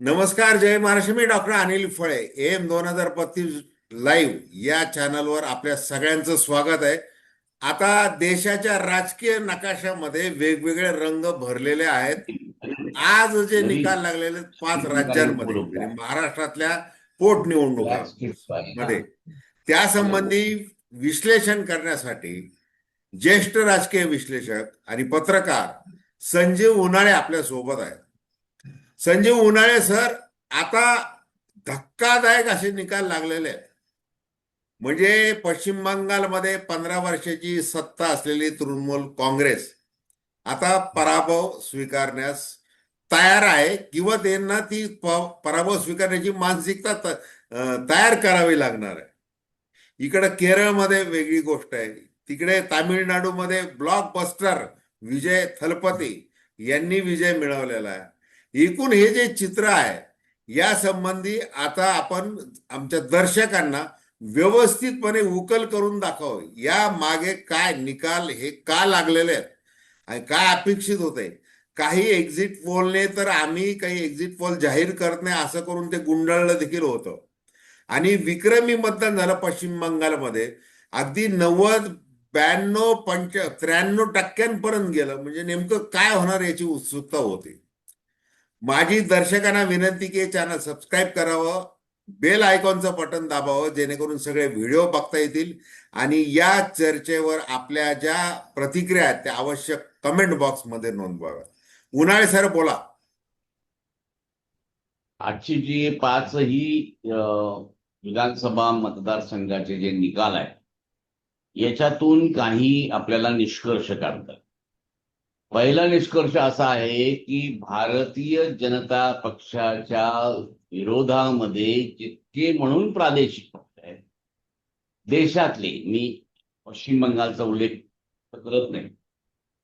नमस्कार, जय महाराष्ट्र. मी डॉक्टर अनिल फळे. M 2035 live या चॅनलवर आपल्या सगळ्यांचं स्वागत आहे. आता देशाच्या राजकीय नकाशामध्ये वेगवेगळे रंग भरलेले आहेत. आज जे नवीन निकाल लागलेले आहेत 5 काही राज्यांमध्ये बोलू आणि का? महाराष्ट्रातल्या पोटनिवडणुकांमध्ये त्यासंबंधी विश्लेषण करण्यासाठी ज्येष्ठ राजकीय विश्लेषक आणि पत्रकार संजीव उन्हाळे आपल्या सोबत आहेत. संजीव उन्हाळे सर, आता धक्कादायक असे निकाल लागलेले आहेत. म्हणजे पश्चिम बंगालमध्ये 15 वर्षाची सत्ता असलेली तृणमूल काँग्रेस आता पराभव स्वीकारण्यास तयार आहे किंवा त्यांना ती पराभव स्वीकारण्याची मानसिकता तयार करावी लागणार आहे. इकडे केरळमध्ये वेगळी गोष्ट आहे. तिकडे तामिळनाडूमध्ये ब्लॉकबस्टर विजय थलपती यांनी विजय मिळवलेला आहे. एकूण हे जे चित्र आहे या संबंधी आता आपण आमच्या दर्शकांना व्यवस्थितपणे उकल करून दाखव, या मागे काय निकाल हे का लागलेले आहेत आणि काय अपेक्षित होते. काही एक्झिट पोलने तर आम्ही काही एक्झिट पोल जाहीर करत नाही असं करून ते गुंडाळलं देखील होतं आणि विक्रमी मतदान झालं पश्चिम बंगालमध्ये. अगदी 93% गेलं. म्हणजे नेमकं काय होणार याची उत्सुकता होती. माझी दर्शकांना विनंती की चॅनल सबस्क्राईब करावं, बेल आयकॉनचं बटन दाबावं, जेणेकरून सगळे व्हिडिओ बघता येतील आणि या चर्चेवर आपल्या ज्या प्रतिक्रिया आहेत त्या आवश्यक कमेंट बॉक्समध्ये नोंदवाव्या. उन्हाळे सर, बोला. आजची जी पाचही विधानसभा मतदारसंघाचे जे निकाल आहेत याच्यातून काही आपल्याला निष्कर्ष काढतात. पहिला निष्कर्ष असा आहे की भारतीय जनता पक्षाच्या विरोधामध्ये जितके म्हणून प्रादेशिक पक्ष आहेत देशातले, मी पश्चिम बंगालचा उल्लेख करत नाही,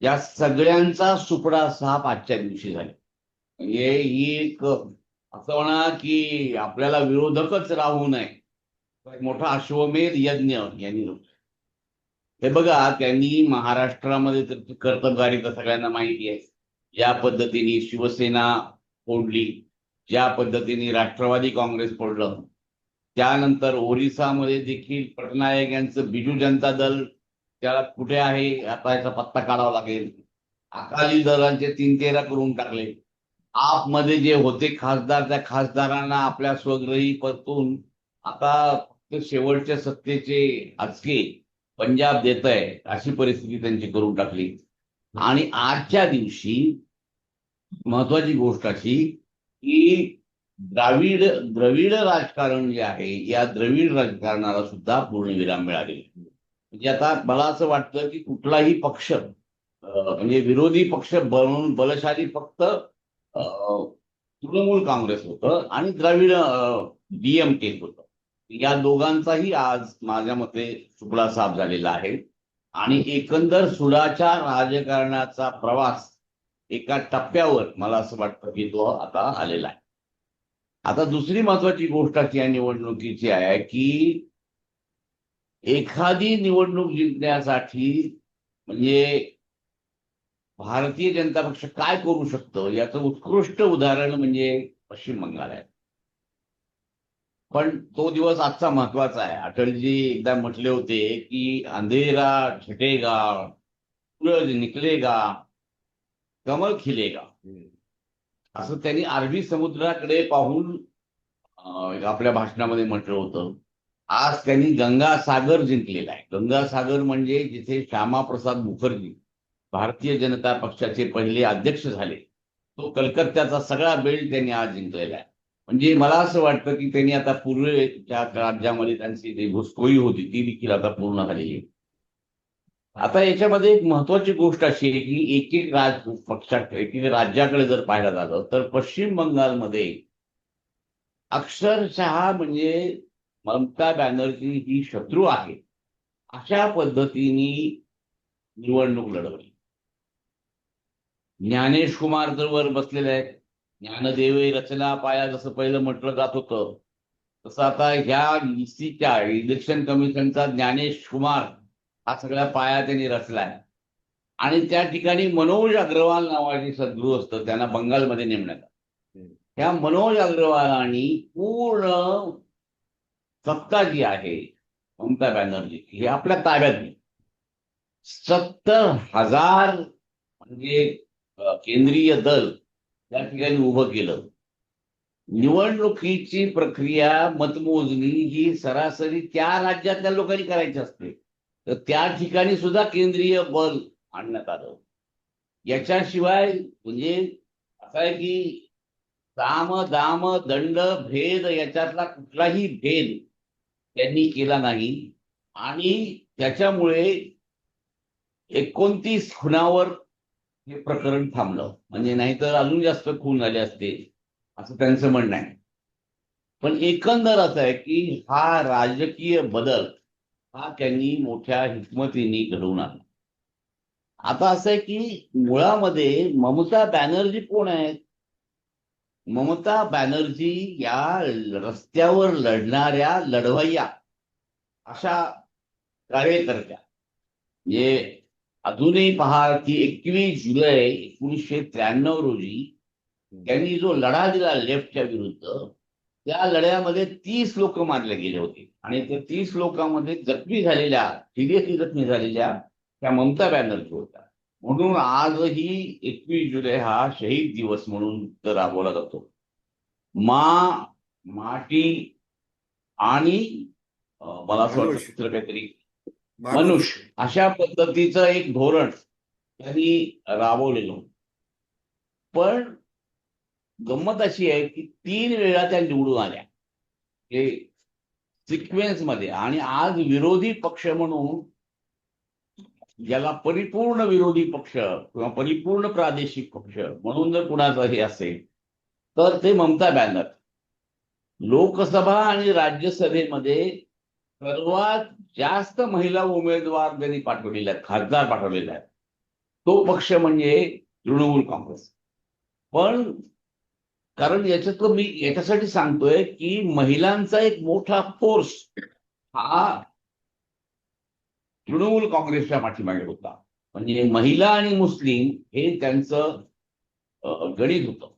या सगळ्यांचा सुपडा साफ आजच्या दिवशी झाला. म्हणजे ही एक असं म्हणा की आपल्याला विरोधकच राहू नये, एक मोठा अश्वमेध यज्ञ यांनी. हे बघा, त्यांनी महाराष्ट्रामध्ये तर कर्तबगारी तर सगळ्यांना माहिती आहे. ज्या पद्धतीने शिवसेना फोडली, ज्या पद्धतीने राष्ट्रवादी काँग्रेस फोडलं, त्यानंतर ओरिसामध्ये देखील पटनायक यांचं बिजू जनता दल, त्याला कुठे आहे आता याचा पत्ता काढावा लागेल. अकाली दलांचे 3-13 करून टाकले. आपमध्ये जे होते खासदार, त्या खासदारांना आपल्या स्वगृही परतून आता फक्त शेवटच्या सत्तेचे आचके पंजाब देत आहे अशी परिस्थिती त्यांची करून टाकली. आणि आजच्या दिवशी महत्वाची गोष्ट अशी की द्रविड राजकारण जे आहे, या द्रविड राजकारणाला सुद्धा पूर्णविराम मिळाले. म्हणजे आता मला असं वाटतं की कुठलाही पक्ष म्हणजे विरोधी पक्ष बनून बलशाली फक्त तृणमूल काँग्रेस होतं आणि द्रविड डीएमके होतं. या दोघांचाही आज माझ्या मते सुपडा साफ झालेला आहे आणि एकंदर सुडाच्या राजकारणाचा प्रवास एका टप्प्यावर मला असं वाटतं की तो आता आलेला आहे. आता दुसरी महत्वाची गोष्ट अशी या निवडणुकीची आहे की एखादी निवडणूक जिंकण्यासाठी म्हणजे भारतीय जनता पक्ष काय करू शकतं याचं उत्कृष्ट उदाहरण म्हणजे पश्चिम बंगाल आहे. पण तो दिवस आजचा महत्वाचा आहे. अटलजी एकदा म्हटले होते की अंधेरा छटेगा, सूरज निकलेगा, कमल खिलेगा. असं त्यांनी अरबी समुद्राकडे पाहून आपल्या भाषणामध्ये म्हटलं होतं. आज त्यांनी गंगासागर जिंकलेला आहे. गंगासागर म्हणजे जिथे श्यामाप्रसाद मुखर्जी भारतीय जनता पक्षाचे पहिले अध्यक्ष झाले, तो कलकत्त्याचा सगळा बेल्ट त्यांनी आज जिंकलेला आहे. म्हणजे मला असं वाटतं की त्यांनी आता पूर्वेच्या राज्यामध्ये त्यांची जी घुसखोरी होती ती देखील आता पूर्ण झालेली आहे. आता याच्यामध्ये एक महत्वाची गोष्ट अशी आहे की एक एक राज्याकडे जर पाहायला झालं तर पश्चिम बंगालमध्ये अक्षरशः म्हणजे ममता बॅनर्जी ही शत्रू आहे अशा पद्धतीने निवडणूक लढवली. ज्ञानेश कुमार तर वर बसलेले आहेत. ज्ञानदेवे रचना पाया जसं पहिलं म्हटलं जात होतं, तसं आता ह्या ईसीच्या इलेक्शन कमिशनचा ज्ञानेश कुमार हा सगळ्या पाया त्यांनी रचलाय. आणि त्या ठिकाणी मनोज अग्रवाल नावाचे सद्गुरू असतं, त्यांना बंगालमध्ये नेमण्यात आलं. ह्या मनोज अग्रवालांनी पूर्ण सत्ता जी आहे ममता बॅनर्जी ही आपल्या ताब्यात घेतली. 70,000 म्हणजे केंद्रीय दल त्या ठिकाणी उभं केलं. निवडणुकीची प्रक्रिया मतमोजणी ही सरासरी त्या राज्यातल्या लोकांनी करायची असते, तर त्या ठिकाणी सुद्धा केंद्रीय बल आणण्यात आलं. याच्याशिवाय म्हणजे असं आहे की साम दाम दंड भेद याच्यातला कुठलाही भेद त्यांनी केला नाही आणि त्याच्यामुळे 29 खुनावर हे प्रकरण थांबलं. म्हणजे नाहीतर अजून जास्त खून झाले असते असं त्यांचं म्हणणं आहे. पण एकंदर असं आहे की हा राजकीय बदल हा त्यांनी मोठ्या हिकमतीने घडवून आणला. आता असं आहे की मुळामध्ये ममता बॅनर्जी कोण आहेत? ममता बॅनर्जी या रस्त्यावर लढणाऱ्या लढवय्या अशा कार्यकर्त्या. म्हणजे अजूनही पहा की 21 जुलै 1993 रोजी त्यांनी जो लढा दिला लेफ्टच्या विरुद्ध, त्या लढ्यामध्ये 30 लोक मारले गेले होते आणि त्या 30 लोकांमध्ये जखमी झालेल्या, सिरियसली जखमी झालेल्या त्या ममता बॅनर्जी होत्या. म्हणून आजही 21 जुलै हा शहीद दिवस म्हणून राबवला जातो. माटी आणि मला असं वाटतं मानुष दुसरं काहीतरी माणूस मनुष्य अशा पद्धतीचं एक धोरण त्यांनी राबवलेलं होतं. पण गंमत अशी आहे की 3 वेळा त्या निवडून आल्या हे सिक्वेन्स मध्ये. आणि आज विरोधी पक्ष म्हणून ज्याला परिपूर्ण विरोधी पक्ष किंवा परिपूर्ण प्रादेशिक पक्ष म्हणून जर कुणाचं हे असेल तर ते ममता बॅनर्जी. लोकसभा आणि राज्यसभेमध्ये सर्वात जास्त महिला उमेदवार त्यांनी पाठवलेले आहेत, खासदार पाठवलेले आहेत, तो पक्ष म्हणजे तृणमूल काँग्रेस. पण कारण याच्यातलं मी याच्यासाठी सांगतोय की महिलांचा एक मोठा फोर्स हा तृणमूल काँग्रेसच्या पाठीमागे होता. म्हणजे महिला आणि मुस्लिम हे त्यांचं गणित होतं.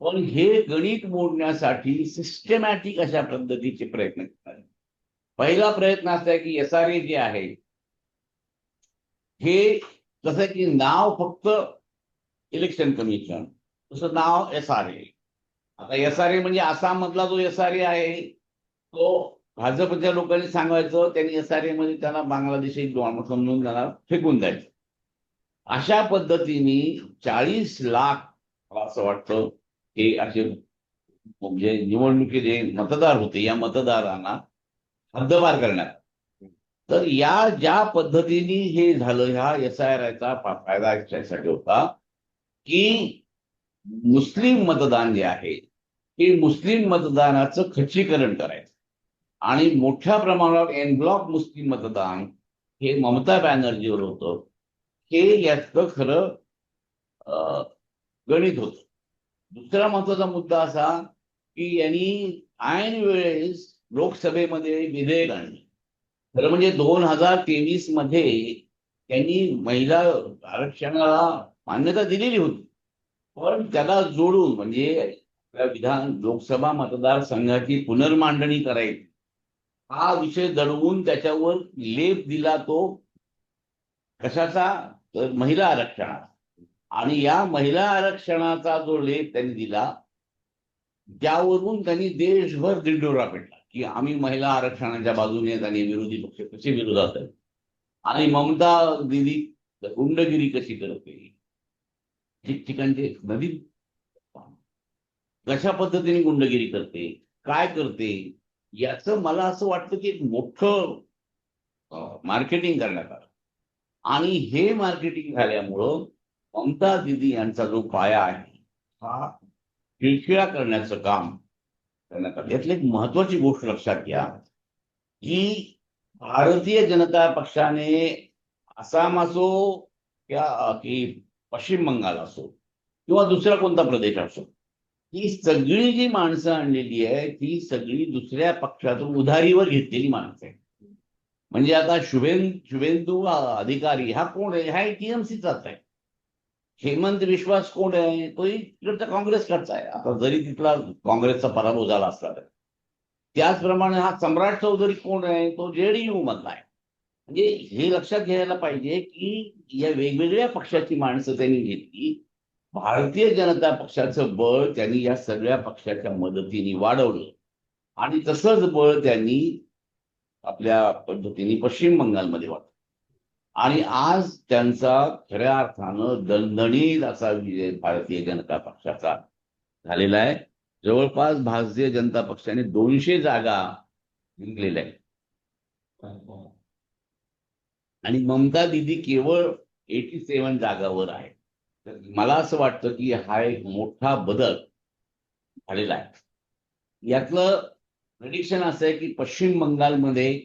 पण हे गणित मोडण्यासाठी सिस्टमॅटिक अशा पद्धतीचे प्रयत्न करतात. पहिला प्रयत्न असा आहे की SRA जे आहे हे कसं की नाव फक्त इलेक्शन कमिशन, तसं नाव SRA. आता SRA म्हणजे आसाम मधला जो SRA आहे तो भाजपच्या लोकांनी सांगायचं, त्यांनी SRA मध्ये त्यांना बांगलादेशी समजून त्यांना फेकून द्यायचं. अशा पद्धतीने 40 लाख मला असं वाटतं हे असे म्हणजे निवडणुकीत जे मतदार होते या मतदारांना हद्दपार करण्यात. तर या ज्या पद्धतीने हे झालं, ह्या SRAचा फायदा याच्यासाठी होता की मुस्लिम मतदान जे आहे ते मुस्लिम मतदानाचं खच्चीकरण करायचं आणि मोठ्या प्रमाणावर एन ब्लॉक मुस्लिम मतदान हे ममता बॅनर्जीवर होतं. हे याचं खरं गणित होतं. दुसरा महत्वाचा मुद्दा असा की यांनी ऐन वेळेस लोकसभेमध्ये विधेयक आणलं. खरं म्हणजे 2023 मध्ये त्यांनी महिला आरक्षणाला मान्यता दिलेली होती, पण त्याला जोडून म्हणजे लोकसभा मतदारसंघाची पुनर्मांडणी करायची हा विषय दडवून त्याच्यावर लेप दिला तो कशाचा, तर महिला आरक्षणाचा. आणि या महिला आरक्षणाचा जो लेप त्यांनी दिला त्यावरून त्यांनी देशभर दिंडोरा पेटला की आम्ही महिला आरक्षणाच्या बाजूने आहेत आणि विरोधी पक्ष कसे विरोधात आहेत आणि ममता दिदी गुंडगिरी कशी करते, ठिकठिकाणचे नदी कशा पद्धतीने गुंडगिरी करते, काय करते, याचं मला असं वाटतं की एक मोठं मार्केटिंग करण्यात आलं. आणि हे मार्केटिंग झाल्यामुळं ममता दिदी यांचा जो पाया आहे हा खिळखिळा करण्याचं काम करण्यात आलं. यातली एक महत्वाची गोष्ट लक्षात घ्या की भारतीय जनता पक्षाने आसाम असो की पश्चिम बंगाल असो किंवा दुसरा कोणता प्रदेश असो, ही सगळी जी माणसं आणलेली आहे ती सगळी दुसऱ्या पक्षातून उधारीवर घेतलेली माणसं आहेत. म्हणजे आता शुभेंदू अधिकारी हा कोण आहे? हा TMCचाच आहे. हेमंत विश्वास कोण आहे? तोही तिकडचा काँग्रेसकडचा आहे. आता जरी तिथला काँग्रेसचा पराभव झाला असला तर. त्याचप्रमाणे हा सम्राट चौधरी कोण आहे? तो जेडीयू मधला आहे. म्हणजे हे लक्षात घ्यायला पाहिजे की या वेगवेगळ्या पक्षाची माणसं त्यांनी घेतली. भारतीय जनता पक्षाचं बळ त्यांनी या सगळ्या पक्षाच्या मदतीने वाढवलं आणि तसंच बळ त्यांनी आपल्या पद्धतीने पश्चिम बंगालमध्ये वाढवलं. आणि आज त्यांचा खऱ्या अर्थानं दणदणीत असा विजय भारतीय जनता पक्षाचा झालेला आहे. जवळपास भारतीय जनता पक्षाने 200 जागा जिंकलेल्या आहेत. आणि ममता दिदी केवळ 87 जागावर आहे. तर मला असं वाटतं की हा एक मोठा बदल झालेला आहे. यातलं प्रेडिक्शन असं आहे की पश्चिम बंगालमध्ये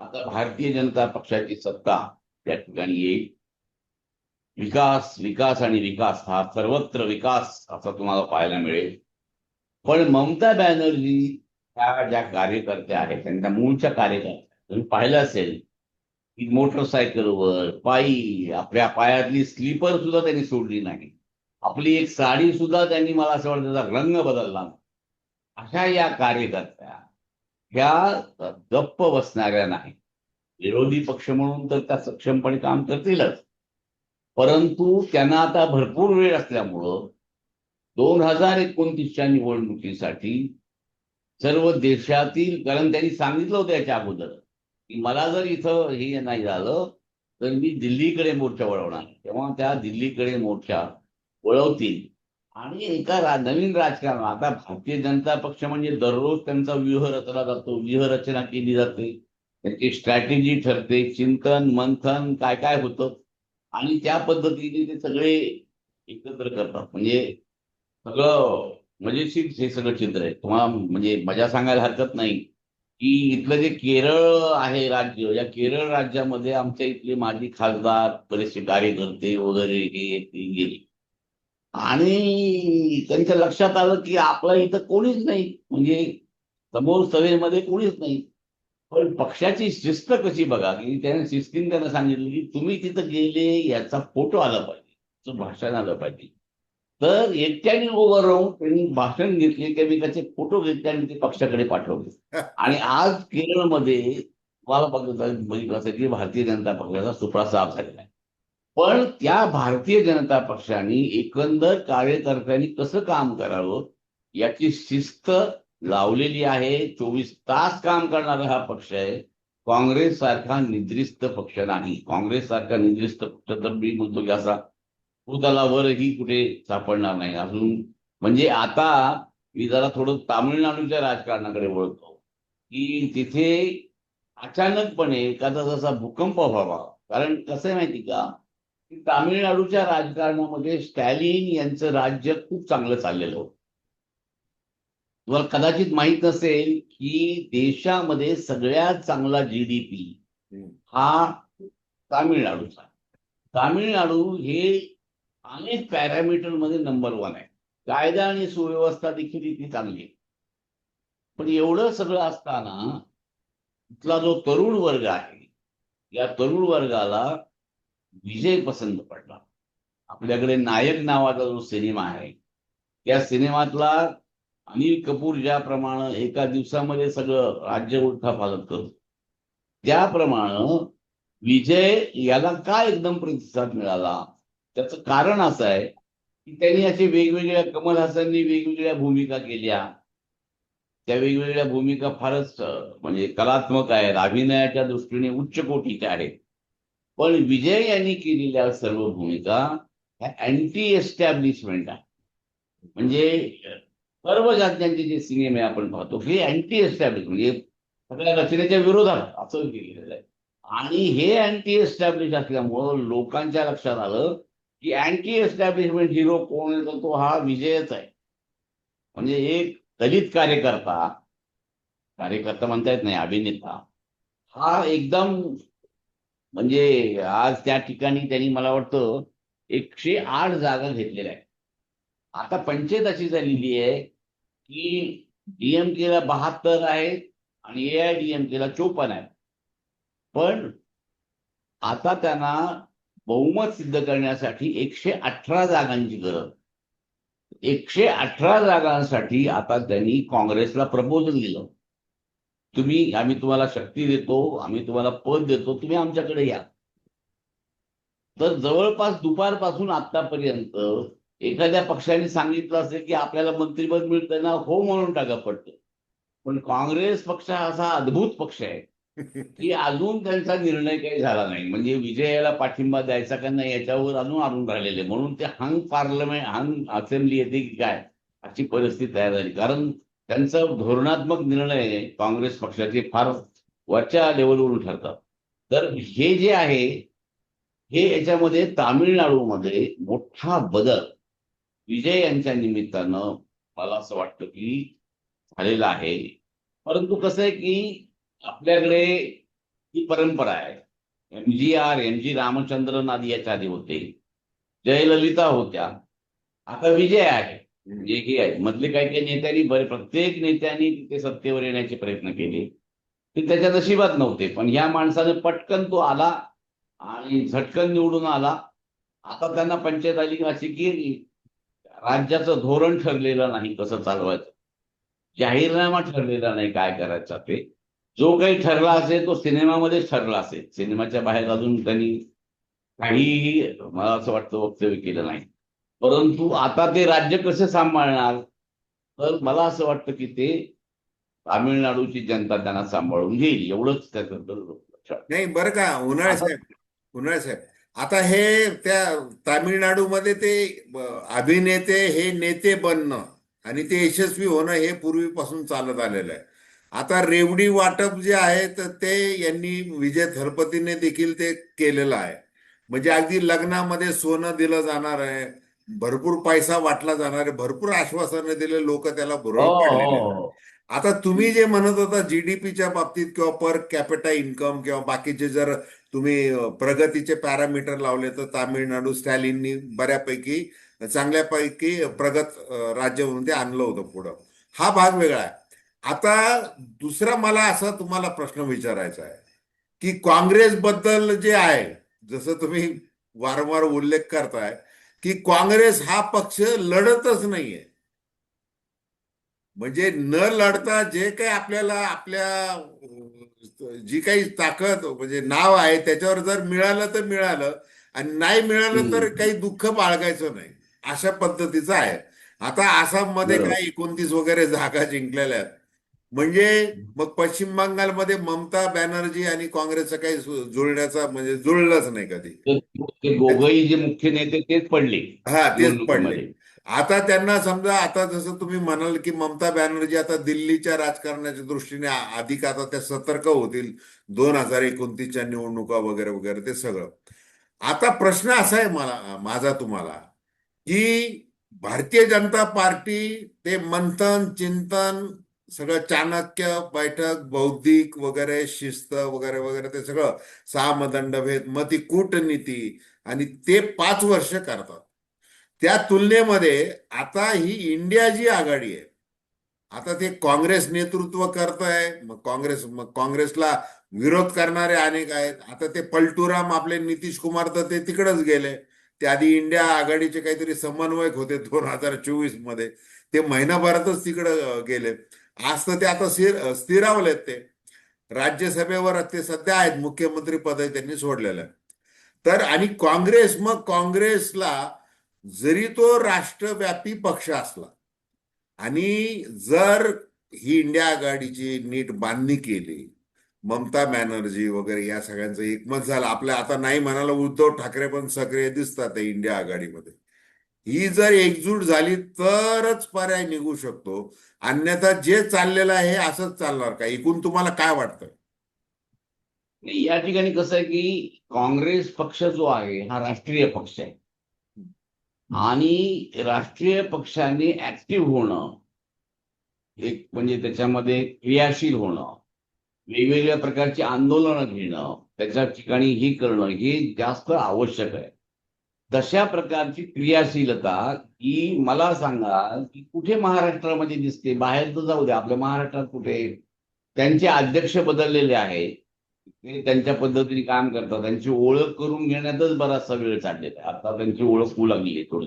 आता भारतीय जनता पक्षाची सत्ता त्या ठिकाणी येईल. विकास विकास आणि विकास, हा सर्वत्र विकास असा तुम्हाला पाहायला मिळेल. पण ममता बॅनर्जी ह्या ज्या कार्यकर्त्या आहेत, त्यांच्या मूळच्या कार्यकर्त्या तुम्ही पाहिलं असेल की मोटरसायकलवर, पायी, आपल्या पायातली स्लीपर सुद्धा त्यांनी सोडली नाही. आपली एक साडी सुद्धा त्यांनी, मला असं वाटतं, त्याचा रंग बदलला नाही. अशा या कार्यकर्त्या ह्या गप्प बसणाऱ्या नाही. विरोधी पक्ष म्हणून तर त्या सक्षमपणे काम करतीलच, परंतु त्यांना आता भरपूर वेळ असल्यामुळं 2029च्या निवडणुकीसाठी सर्व देशातील, कारण त्यांनी सांगितलं होतं याच्या अगोदर की मला जर इथं हे नाही झालं तर मी दिल्लीकडे मोर्चा वळवणार. तेव्हा त्या दिल्लीकडे मोर्चा वळवतील आणि एका नवीन राजकारण. आता भारतीय जनता पक्ष म्हणजे दररोज त्यांचा व्यूह रचला जातो, व्यूहरचना केली जाते, त्यांची स्ट्रॅटेजी ठरते, चिंतन मंथन काय काय होतं आणि त्या पद्धतीने ते सगळे एकत्र करतात. म्हणजे सगळं मजेशीर हे सगळं चित्र आहे. तुम्हाला म्हणजे मजा सांगायला हरकत नाही की इथलं जे केरळ आहे राज्य, या केरळ राज्यामध्ये आमच्या इथले माजी खासदार, बरेचसे कार्यकर्ते वगैरे हे ते गेले आणि त्यांच्या लक्षात आलं की आपल्या इथं कोणीच नाही, म्हणजे समोर सभेमध्ये कोणीच नाही. पण पक्षाची शिस्त कशी बघा, की त्याने शिस्तीने त्यांना सांगितलं की तुम्ही तिथं गेले याचा फोटो आला पाहिजे, तुमचं भाषण आलं पाहिजे. तर एकट्याने उभं राहून त्यांनी भाषण घेतले, की मी त्याचे फोटो घेतले आणि ते पक्षाकडे पाठवले. आणि आज केरळमध्ये मला बघितलं असेल की भारतीय जनता पक्षाचा सुपडा साफ झालेला आहे. पण त्या भारतीय जनता पक्षाने एकंदर कार्यकर्त्यांनी कसं काम करावं याची शिस्त लावलेली आहे. 24 तास काम करणारा हा पक्ष आहे. काँग्रेस सारखा निद्रिस्त पक्ष नाही. काँग्रेस सारखा निद्रिस्त पक्ष तर मी म्हणतो की असा भूतलावरही कुठे सापडणार नाही अजून. म्हणजे आता मी जरा थोडं तामिळनाडूच्या राजकारणाकडे वळतो की तिथे अचानकपणे एखादा जसा भूकंप व्हावा. कारण कसं आहे माहिती का, की तामिळनाडूच्या राजकारणामध्ये स्टॅलिन यांचं राज्य खूप चांगलं चाललेलं होतं. तुम्हाला कदाचित माहित नसेल की देशामध्ये सगळ्यात चांगला जीडीपी हा तामिळनाडूचा. तामिळनाडू हे अनेक पॅरामीटर मध्ये नंबर 1 आहे. कायदा आणि सुव्यवस्था देखील इथे चांगली आहे. पण एवढं सगळं असताना इथला जो तरुण वर्ग आहे, या तरुण वर्गाला विजय पसंत पडला. आपल्याकडे नायक नावाचा जो सिनेमा आहे, त्या सिनेमातला अनिल कपूर ज्याप्रमाणे एका दिवसामध्ये सगळं राज्य उलथापालथ करतो, त्याप्रमाणे विजय याला का एकदम प्रतिसाद मिळाला, त्याचं कारण असं आहे की त्यांनी असे वेगवेगळ्या, कमल हासननी वेगवेगळ्या भूमिका केल्या. त्या वेगवेगळ्या भूमिका फारच म्हणजे कलात्मक आहेत, अभिनयाच्या दृष्टीने उच्च कोटीच्या आहेत. पण विजय यांनी केलेल्या सर्व भूमिका ह्या अँटी एस्टॅब्लिशमेंट आहे. म्हणजे सर्व जातीयांचे जे सिनेमे आपण पाहतो हे अँटी एस्टॅब्लिश, म्हणजे सगळ्या रचनेच्या विरोधात असं केलेलं आहे. आणि हे अँटी एस्टॅब्लिश असल्यामुळं लोकांच्या लक्षात आलं की अँटी एस्टॅब्लिशमेंट हिरो कोण आहे, तर तो हा विजयच आहे. म्हणजे एक दलित कार्यकर्ता, कार्यकर्ता म्हणता येत नाही, अभिनेता, हा एकदम म्हणजे आज त्या ठिकाणी त्यांनी मला वाटतं 108 जागा घेतलेल्या आहेत. आता पंचायत अशी झालेली आहे की डीएमकेला 72 आहेत आणि एआयडीएमकेला 54 आहेत. पण आता त्यांना बहुमत सिद्ध करण्यासाठी 118 जागांची गरज. 118 जागांसाठी आता त्यांनी काँग्रेसला प्रपोजल दिलं. आम्ही तुम्हाला शक्ती देतो, आम्ही तुम्हाला पद देतो, तुम्ही आमच्याकडे या. तर जवळपास दुपारपासून आतापर्यंत एखाद्या पक्षाने सांगितलं असेल की आपल्याला मंत्रिपद मिळतं ना, हो म्हणून टाका पडतं. पण काँग्रेस पक्ष हा असा अद्भुत पक्ष आहे की अजून त्यांचा निर्णय काही झाला नाही. म्हणजे विजयाला पाठिंबा द्यायचा का नाही याच्यावर अजून आणून राहिलेले, म्हणून ते हंग पार्लमेंट, हंग असेंब्ली येते की काय अशी परिस्थिती तयार झाली. कारण त्यांचा धोरणात्मक निर्णय काँग्रेस पक्षाचे फार वरच्या लेवलवरून ठरतात. तर हे जे आहे हे याच्यामध्ये तामिळनाडूमध्ये मोठा बदल विजय यांच्या निमित्तानं मला असं वाटतं की झालेला आहे. परंतु कसं आहे की आपल्याकडे ही परंपरा आहे. एम जी रामचंद्रन आदी याच्या आधी होते, जयललिता होत्या, आता विजय आहे. जे की आहे मधले काही काही नेत्यांनी प्रत्येक नेत्यांनी तिथे सत्तेवर येण्याचे प्रयत्न केले, ते त्याच्या नशिबात नव्हते. पण या माणसाने पटकन तो आला आणि झटकन निवडून आला. आता त्यांना पंचायत आली अशी की राज्याचं धोरण ठरलेलं नाही कसं चालवायचं, जाहीरनामा ठरलेला नाही काय करायचं ते. जो काही ठरला असेल तो सिनेमामध्येच ठरला असेल, सिनेमाच्या बाहेर अजून त्यांनी काहीही मला असं वाटतं वक्तव्य केलं नाही. परंतु आता ते राज्य कसे सांभाळणार, तर मला असं वाटतं की ते तामिळनाडूची जनता त्यांना सांभाळून घेईल, एवढंच त्याचं लक्षात. नाही बरं का, आता उन्हाळे साहेब, आता हे त्या तामिळनाडूमध्ये ते अभिनेते हे नेते बनणं आणि ते यशस्वी होणं हे पूर्वीपासून चालत आलेलं आहे. आता रेवडी वाटप जे आहे तर ते यांनी विजय थलपतीने देखील ते केलेलं आहे. म्हणजे अगदी लग्नामध्ये सोनं दिलं जाणार आहे, भरपूर पैसा वाटला जाणार आहे, भरपूर आश्वासनं दिले, लोक त्याला हो भुरळ हो पाडलेले आहेत. हो. आता तुम्ही जे म्हणत होता जीडीपीच्या बाबतीत किंवा पर कॅपिटा इन्कम किंवा बाकीचे जर तुम्ही प्रगतीचे पॅरामीटर लावले तर तामिळनाडू स्टॅलिननी बऱ्यापैकी चांगल्यापैकी प्रगत राज्य म्हणून ते आणलं होतं पुढं. हा भाग वेगळा आहे. आता दुसरा मला असा तुम्हाला प्रश्न विचारायचा आहे की काँग्रेसबद्दल जे आहे, जसं तुम्ही वारंवार उल्लेख करताय की काँग्रेस हा पक्ष लढतच नाहीये. म्हणजे न लढता जे काही आपल्याला आपल्या जी काही ताकद म्हणजे नाव आहे त्याच्यावर जर मिळालं तर मिळालं आणि नाही मिळालं तर हम्म. काही दुःख बाळगायचं नाही, अशा पद्धतीचं आहे. आता आसाममध्ये बरोबर. काय 29 वगैरे जागा जिंकलेल्या आहेत. म्हणजे मग पश्चिम बंगालमध्ये ममता बॅनर्जी आणि काँग्रेसचं काही जुळण्याचा म्हणजे जुळलंच नाही कधी. ते दोघंही जे मुख्य नेते तेच पडले हा, तेच पडले. निवडणुकीमध्ये. आता त्यांना समजा, आता जसं तुम्ही म्हणाल की ममता बॅनर्जी आता दिल्लीच्या राजकारणाच्या दृष्टीने अधिक आता त्या सतर्क होतील 2029च्या निवडणुका वगैरे वगैरे ते सगळं. आता प्रश्न असा आहे माझा तुम्हाला की भारतीय जनता पार्टी ते मंथन चिंतन सगळं चाणक्य बैठक बौद्धिक वगैरे शिस्त वगैरे वगैरे ते सगळं सामदंडभेद मग ती कूटनीती आणि ते 5 वर्ष करतात. त्या तुलनेमध्ये आता ही इंडिया जी आघाडी आहे, आता ते काँग्रेस नेतृत्व करत आहे. मग काँग्रेसला विरोध करणारे अनेक आहेत. आता ते पलटूराम आपले नितीश कुमार तर ते तिकडेच गेले. ते आधी इंडिया आघाडीचे काहीतरी समन्वयक होते 2024 मध्ये, ते महिनाभरातच तिकडे गेले. आज तर ते आता स्थिरावलेत. ते राज्यसभेवर ते सध्या आहेत, मुख्यमंत्री पद त्यांनी सोडलेलं आहे. तर आणि मग काँग्रेसला जरी तो राष्ट्रव्यापी पक्ष असला आणि जर ही इंडिया आघाडीची नीट बांधणी केली, ममता बॅनर्जी वगैरे या सगळ्यांचं एकमत झालं, आपल्या आता नाही म्हणाला उद्धव ठाकरे पण सक्रिय दिसतात आहे इंडिया आघाडीमध्ये, ही जर एकजूट झाली तरच पर्याय निघू शकतो. अन्यथा जे चाललेलं आहे हे असंच चालणार का? एकूण तुम्हाला काय वाटतं? नाही, या ठिकाणी कसं आहे की काँग्रेस पक्ष जो आहे हा राष्ट्रीय पक्ष आहे आणि राष्ट्रीय पक्षाने ऍक्टिव्ह होणं, एक म्हणजे त्याच्यामध्ये क्रियाशील होणं, वेगवेगळ्या प्रकारची आंदोलनं घेणं, त्याच्या ठिकाणी ही करणं हे जास्त आवश्यक आहे. तशा प्रकारची क्रियाशीलता ही मला सांगा की कुठे महाराष्ट्रामध्ये दिसते? बाहेर तर जाऊ दे, आपल्या महाराष्ट्रात कुठे? त्यांचे अध्यक्ष बदललेले आहेत, ते त्यांच्या पद्धतीने काम करतात. त्यांची ओळख करून घेण्यातच बराचसा वेळ चाललेला आहे. आता त्यांची ओळख होऊ लागली आहे थोडी.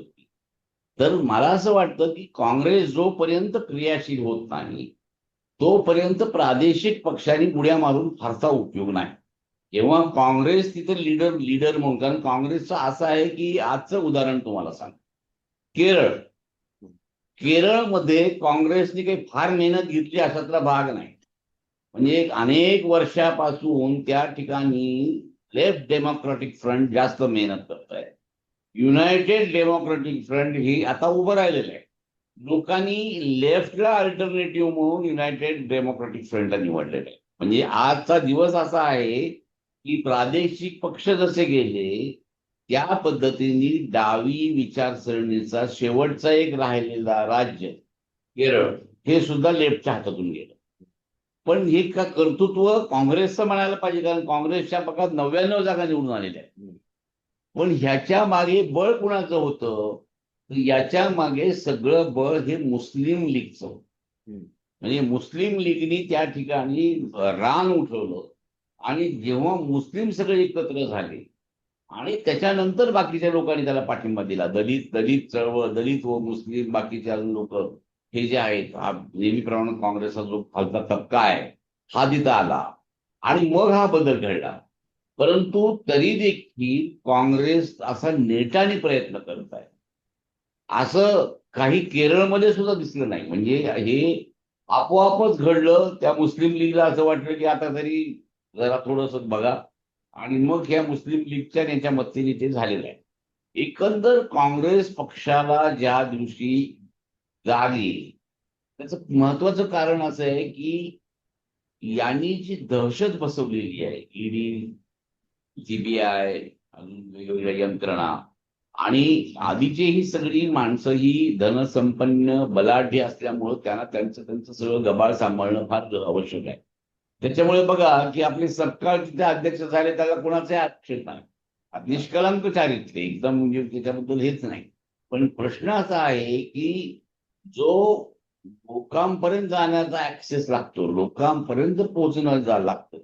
तर मला असं वाटतं की काँग्रेस जोपर्यंत क्रियाशील होत नाही तोपर्यंत प्रादेशिक पक्षांनी उड्या मारून फारसा उपयोग नाही. जेव्हा काँग्रेस तिथे लीडर लीडर म्हणून, कारण काँग्रेसचं असं आहे की आजचं उदाहरण तुम्हाला सांग, केरळ. केरळमध्ये काँग्रेसने काही फार मेहनत घेतली अशातला भाग नाही. म्हणजे अनेक वर्षापासून त्या ठिकाणी लेफ्ट डेमोक्रॅटिक फ्रंट जास्त मेहनत करत आहे. युनायटेड डेमोक्रॅटिक फ्रंट ही आता उभं राहिलेलं आहे. लोकांनी लेफ्टला अल्टरनेटिव्ह म्हणून युनायटेड डेमोक्रॅटिक फ्रंटला निवडलेलं आहे. म्हणजे आजचा दिवस असा आहे की प्रादेशिक पक्ष जसे गेले त्या पद्धतीने डावी विचारसरणीचा शेवटचा एक राहिलेला राज्य केरळ हे सुद्धा लेफ्टच्या हातातून गेलं. पण हे का कर्तृत्व काँग्रेसचं म्हणायला पाहिजे, कारण काँग्रेसच्या पक्षात 99 जागा निवडून आलेल्या आहेत. पण ह्याच्या मागे बळ कुणाचं होतं? तर याच्या मागे सगळं बळ हे मुस्लिम लीगचं होतं. म्हणजे मुस्लिम लीगनी त्या ठिकाणी रान उठवलं आणि जेव्हा मुस्लिम सगळे एकत्र झाले आणि त्याच्यानंतर बाकीच्या लोकांनी त्याला पाठिंबा दिला. दलित दलित चळवळ, दलित व मुस्लिम बाकीच्या लोक हे जे आहेत, हा नेहमीप्रमाणे काँग्रेसचा जो खालचा तबका आहे हा तिथं आला आणि मग हा बदल घडला. परंतु तरी देखील काँग्रेस असा नेटाने प्रयत्न करत आहे असं काही केरळमध्ये सुद्धा दिसलं नाही. म्हणजे हे आपोआपच घडलं. त्या मुस्लिम लीगला असं वाटलं की आता तरी जरा थोडंसं बघा, आणि मग ह्या मुस्लिम लीगच्या यांच्या मदतीने ते झालेलं आहे. एकंदर काँग्रेस पक्षाला ज्या दिवशी जाग येईल त्याचं महत्वाचं कारण असं आहे की यांनी जी दहशत बसवलेली आहे, ईडी, सीबीआय, अजून वेगवेगळ्या यंत्रणा, आणि आधीची ही सगळी माणसं ही धनसंपन्न बलाढ्य असल्यामुळं त्यांना त्यांचं त्यांचं सगळं गबाळ सांभाळणं फार आवश्यक आहे. त्याच्यामुळे बघा की आपले सरकार तिथे अध्यक्ष झाले त्याला कोणाचे आक्षेप नाही. निष्कलंक चारित्र्य एकदम, म्हणजे त्याच्याबद्दल हेच नाही. पण प्रश्न असा आहे की जो लोकांपर्यंत जाण्याचा ऍक्सेस लागतो, लोकांपर्यंत पोहोचणं लागतं,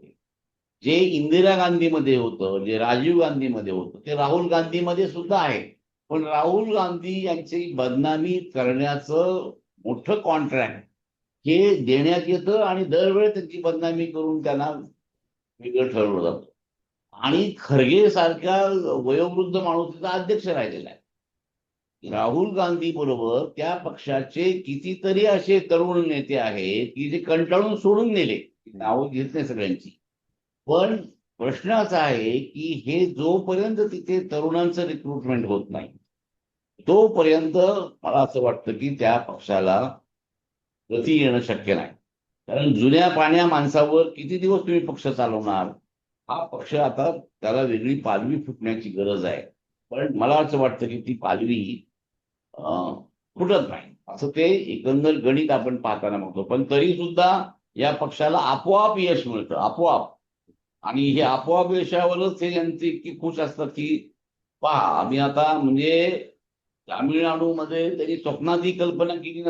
जे इंदिरा गांधीमध्ये होतं, जे राजीव गांधीमध्ये होतं, ते राहुल गांधीमध्ये सुद्धा आहे. पण राहुल गांधी यांची बदनामी करण्याचं मोठं कॉन्ट्रॅक्ट हे देण्यात येतं आणि दरवेळी त्यांची बदनामी करून त्यांना वेगळं ठरवलं जातं. आणि खरगे सारख्या वयोवृद्ध माणूस तिचा अध्यक्ष राहिलेला आहे. राहुल गांधी बरोबर त्या पक्षाचे कितीतरी असे तरुण नेते आहेत की जे कंटाळून सोडून गेले, नावं घेत नाही सगळ्यांची. पण प्रश्न असा आहे की हे जोपर्यंत तिथे तरुणांचं रिक्रुटमेंट होत नाही तोपर्यंत मला असं वाटतं की त्या पक्षाला गती येणं शक्य नाही. कारण जुन्या पाण्या माणसावर किती दिवस तुम्ही पक्ष चालवणार? हा पक्ष आता त्याला वेगळी पालवी फुटण्याची गरज आहे. पण मला असं वाटतं की ती पालवी फुटत नाही असं ते एकंदर गणित आपण पाहताना बघतो. पण तरी सुद्धा या पक्षाला आपोआप यश मिळतं, आपोआप. आणि हे आपोआप यशावरच ते यांचे इतकी खुश असतात की पहा, आम्ही आता म्हणजे तामिळनाडूमध्ये त्यांनी स्वप्नात ही कल्पना केली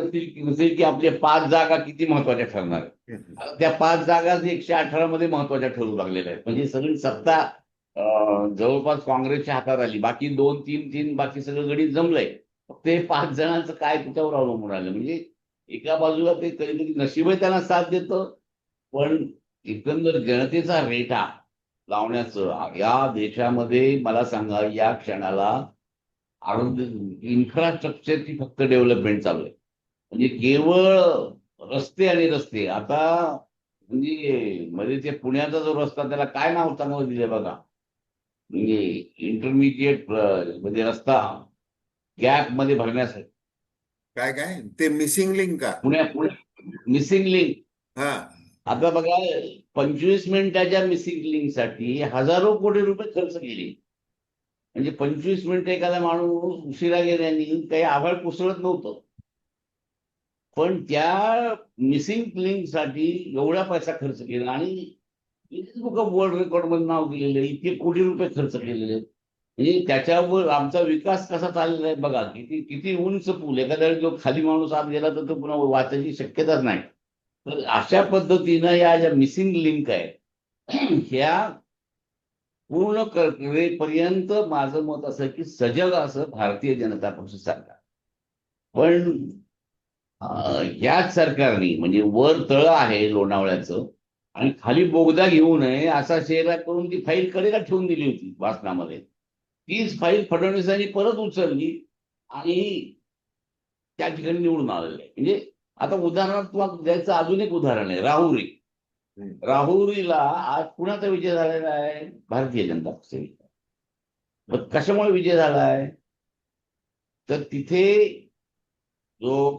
नसेल की आपल्या 5 जागा किती महत्वाच्या ठरणार आहेत. आता त्या 5 जागा 118 मध्ये महत्वाच्या ठरू लागलेल्या आहेत. म्हणजे सगळी सत्ता जवळपास काँग्रेसच्या हातात आली. बाकी 2-3 बाकी सगळं गणित जमलंय. फक्त हे 5 जणांचं काय त्याच्यावर अवलंबून राहिलं. म्हणजे एका बाजूला ते कधीतरी नशीबही त्यांना साथ देतं, पण एकंदर जनतेचा रेटा लावण्याचं या देशामध्ये मला सांगा या क्षणाला इन्फ्रास्ट्रक्चरची फक्त डेव्हलपमेंट चालू आहे. म्हणजे केवळ रस्ते आणि रस्ते. आता म्हणजे ते पुण्याचा जो रस्ता त्याला काय नाव चांगलं दिलंय बघा, म्हणजे इंटरमिजिएट म्हणजे रस्ता गॅप मध्ये भरण्यासाठी. काय काय ते मिसिंग लिंक का? पुण्या मिसिंग लिंक. हा, आता बघा 25 मिनिटाच्या मिसिंग लिंकसाठी हजारो कोटी रुपये खर्च केले. म्हणजे 25 मिनिटं एखादा माणूस उशिरा गेल्याने काही आभाळ कोसळत नव्हतं. पण त्या मिसिंग लिंकसाठी एवढा पैसा खर्च केला आणि इथे लोक वर्ल्ड रेकॉर्ड मध्ये नाव दिलेलं आहे. इतके कोटी रुपये खर्च केलेले आहेत. म्हणजे त्याच्यावर आमचा विकास कसा चाललेला आहे बघा. किती किती उंच पूल, एखाद्या जो खाली माणूस आत गेला तर तो पुन्हा वाचायची शक्यताच नाही. तर अशा पद्धतीनं या ज्या मिसिंग लिंक आहेत ह्या पूर्ण करेपर्यंत माझं मत असं की सजग असं भारतीय जनता पक्ष सरकार. पण ह्याच सरकारने म्हणजे वर तळ आहे लोणावळ्याचं आणि खाली बोगदा घेऊ नये असा चेहरा करून ती फाईल कडेला ठेवून दिली होती भाषणामध्ये. तीच फाईल फडणवीसांनी परत उचलली आणि त्या ठिकाणी निवडून आलेले आहे. म्हणजे आता उदाहरणार्थ तुम्हाला द्यायचं अजून एक उदाहरण आहे राहुरी. राहुरीला आज कुणाचा विजय झालेला आहे? भारतीय जनता पक्षाचा. मग कशामुळे विजय झालाय? तर तिथे जो